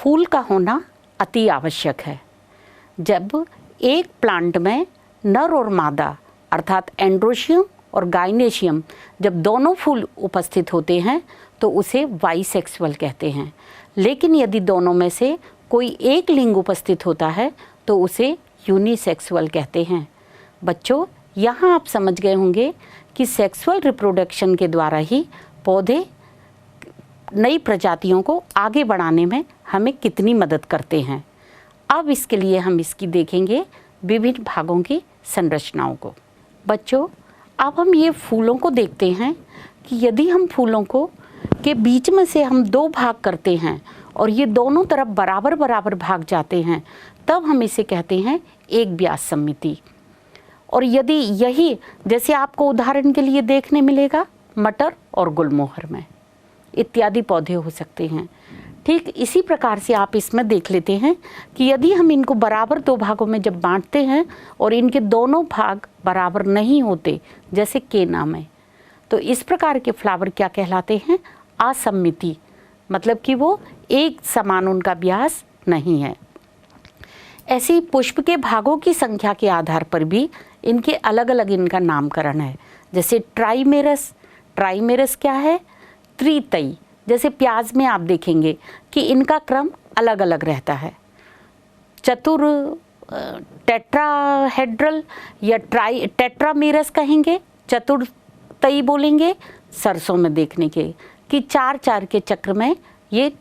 फूल का होना अति आवश्यक है। जब एक प्लांट में नर और मादा अर्थात एंड्रोशियम और गाइनेशियम जब दोनों फूल उपस्थित होते हैं तो उसे बाइसेक्सुअल कहते हैं। लेकिन यदि दोनों में से कोई एक लिंग उपस्थित होता है तो उसे यूनिसेक्सुअल कहते हैं। बच्चों, यहाँ आप समझ गए होंगे कि सेक्सुअल रिप्रोडक्शन के द्वारा ही पौधे नई प्रजातियों को आगे बढ़ाने में हमें कितनी मदद करते हैं। अब इसके लिए हम इसकी देखेंगे विभिन्न भागों की संरचनाओं को। बच्चों, अब हम ये फूलों को देखते हैं कि यदि हम फूलों को के बीच में से हम दो भाग करते हैं और ये दोनों तरफ बराबर बराबर भाग जाते हैं तब हम इसे कहते हैं एक व्यास सममिति। और यदि यही जैसे आपको उदाहरण के लिए देखने मिलेगा मटर और गुलमोहर में इत्यादि पौधे हो सकते हैं। ठीक इसी प्रकार से आप इसमें देख लेते हैं कि यदि हम इनको बराबर दो भागों में जब बांटते हैं और इनके दोनों भाग बराबर नहीं होते जैसे केना में, तो इस प्रकार के फ्लावर क्या कहलाते हैं? असममिति, मतलब कि वो एक समान उनका व्यास नहीं है। ऐसे ही पुष्प के भागों की संख्या के आधार पर भी इनके अलग अलग इनका नामकरण है। जैसे ट्राइमेरस, ट्राइमेरस क्या है? त्रितई। जैसे प्याज में आप देखेंगे कि इनका क्रम अलग अलग रहता है। चतुर टेट्राहेड्रल या टेट्रामेरस कहेंगे, चतुर्तई बोलेंगे। सरसों में देखने के कि चार चार के चक्र में ये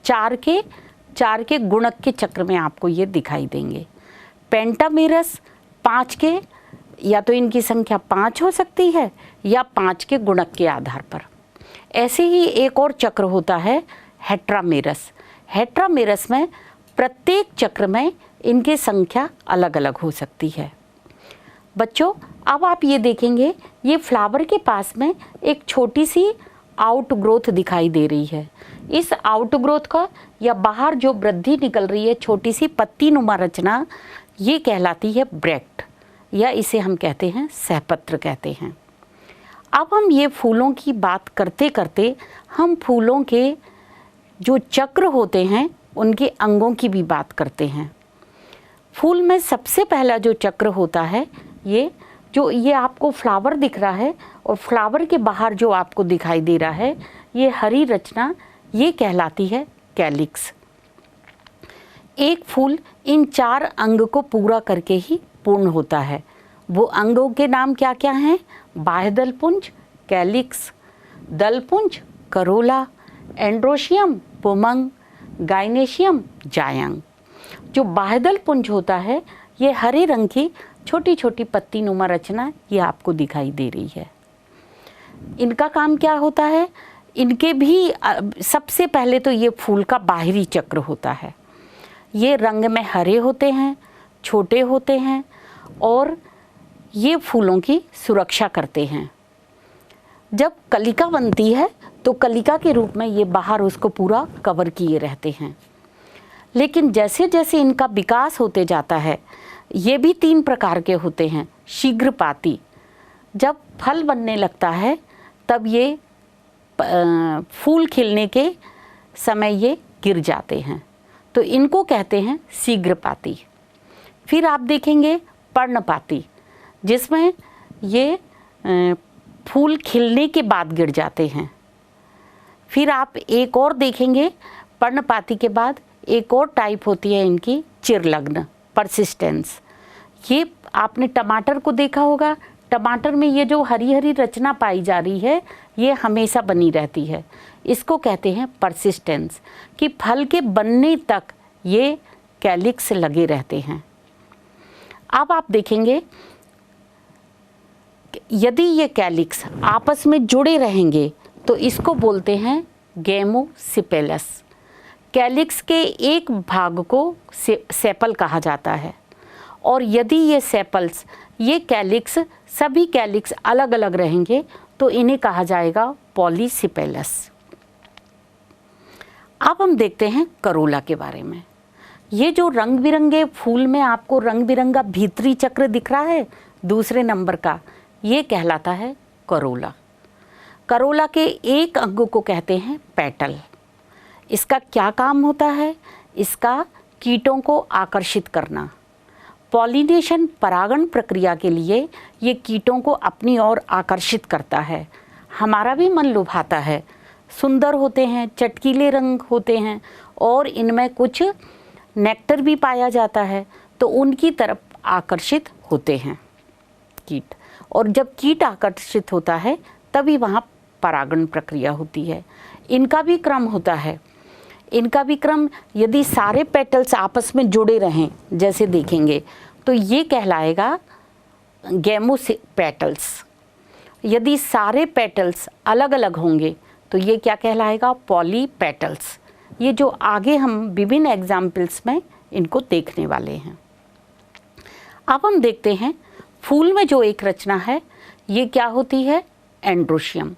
चार के गुणक के चक्र में आपको ये दिखाई देंगे। पेंटामेरस पाँच के, या तो इनकी संख्या 5 हो सकती है या 5 के गुणक के आधार पर। ऐसे ही एक और चक्र होता है हेट्रामेरस। हेट्रामेरस में प्रत्येक चक्र में इनकी संख्या अलग अलग हो सकती है। बच्चों, अब आप ये देखेंगे ये फ्लावर के पास में एक छोटी सी आउटग्रोथ दिखाई दे रही है। इस आउटग्रोथ का या बाहर जो वृद्धि निकल रही है छोटी सी पत्ती नुमा रचना, ये कहलाती है ब्रैक्ट, या इसे हम कहते हैं सहपत्र कहते हैं। अब हम ये फूलों की बात करते करते हम फूलों के जो चक्र होते हैं उनके अंगों की भी बात करते हैं। फूल में सबसे पहला जो चक्र होता है ये आपको फ्लावर दिख रहा है और फ्लावर के बाहर जो आपको दिखाई दे रहा है ये हरी रचना, ये कहलाती है कैलिक्स। एक फूल इन 4 अंग को पूरा करके ही पूर्ण होता है। वो अंगों के नाम क्या क्या हैं? बाह्य दलपुंज, कैलिक्स, दलपुंज, करोला, एंड्रोशियम, पुमंग, गाइनेशियम, जायंग। जो बाह्य दलपुंज होता है ये हरे रंग की छोटी छोटी पत्ती नुमा रचना ये आपको दिखाई दे रही है। इनका काम क्या होता है? इनके भी सबसे पहले तो ये फूल का बाहरी चक्र होता है। ये रंग में हरे होते हैं, छोटे होते हैं और ये फूलों की सुरक्षा करते हैं। जब कलिका बनती है तो कलिका के रूप में ये बाहर उसको पूरा कवर किए रहते हैं। लेकिन जैसे जैसे इनका विकास होते जाता है ये भी 3 प्रकार के होते हैं। शीघ्रपाती, जब फल बनने लगता है तब ये फूल खिलने के समय ये गिर जाते हैं तो इनको कहते हैं शीघ्रपाती। फिर आप देखेंगे पर्णपाती, जिसमें ये फूल खिलने के बाद गिर जाते हैं। फिर आप एक और देखेंगे पर्णपाती के बाद एक और टाइप होती है इनकी चिरलग्न, परसिस्टेंस। ये आपने टमाटर को देखा होगा, टमाटर में ये जो हरी हरी रचना पाई जा रही है ये हमेशा बनी रहती है। इसको कहते हैं परसिस्टेंस, कि फल के बनने तक ये कैलिक्स लगे रहते हैं। अब आप देखेंगे यदि ये कैलिक्स आपस में जुड़े रहेंगे तो इसको बोलते हैं गेमोसिपेलस। कैलिक्स के एक भाग को सेपल कहा जाता है और यदि ये सेपल्स, ये कैलिक्स, सभी कैलिक्स अलग अलग रहेंगे तो इन्हें कहा जाएगा पॉलीसिपेलस। अब हम देखते हैं करोला के बारे में। ये जो रंग बिरंगे फूल में आपको रंग बिरंगा भीतरी चक्र दिख रहा है दूसरे नंबर का, ये कहलाता है करोला। करोला के एक अंग को कहते हैं पेटल। इसका क्या काम होता है? इसका कीटों को आकर्षित करना। पॉलिनेशन परागण प्रक्रिया के लिए ये कीटों को अपनी ओर आकर्षित करता है। हमारा भी मन लुभाता है, सुंदर होते हैं, चटकीले रंग होते हैं और इनमें कुछ नेक्टर भी पाया जाता है, तो उनकी तरफ आकर्षित होते हैं कीट। और जब कीट आकर्षित होता है तभी वहाँ परागण प्रक्रिया होती है। इनका भी क्रम होता है। इनका भी क्रम, यदि सारे पेटल्स आपस में जुड़े रहें जैसे देखेंगे तो ये कहलाएगा गैमोपेटल्स। यदि सारे पेटल्स अलग अलग होंगे तो ये क्या कहलाएगा? पॉलीपेटल्स। ये जो आगे हम विभिन्न एग्जाम्पल्स में इनको देखने वाले हैं। अब हम देखते हैं फूल में जो एक रचना है ये क्या होती है? एंड्रोशियम।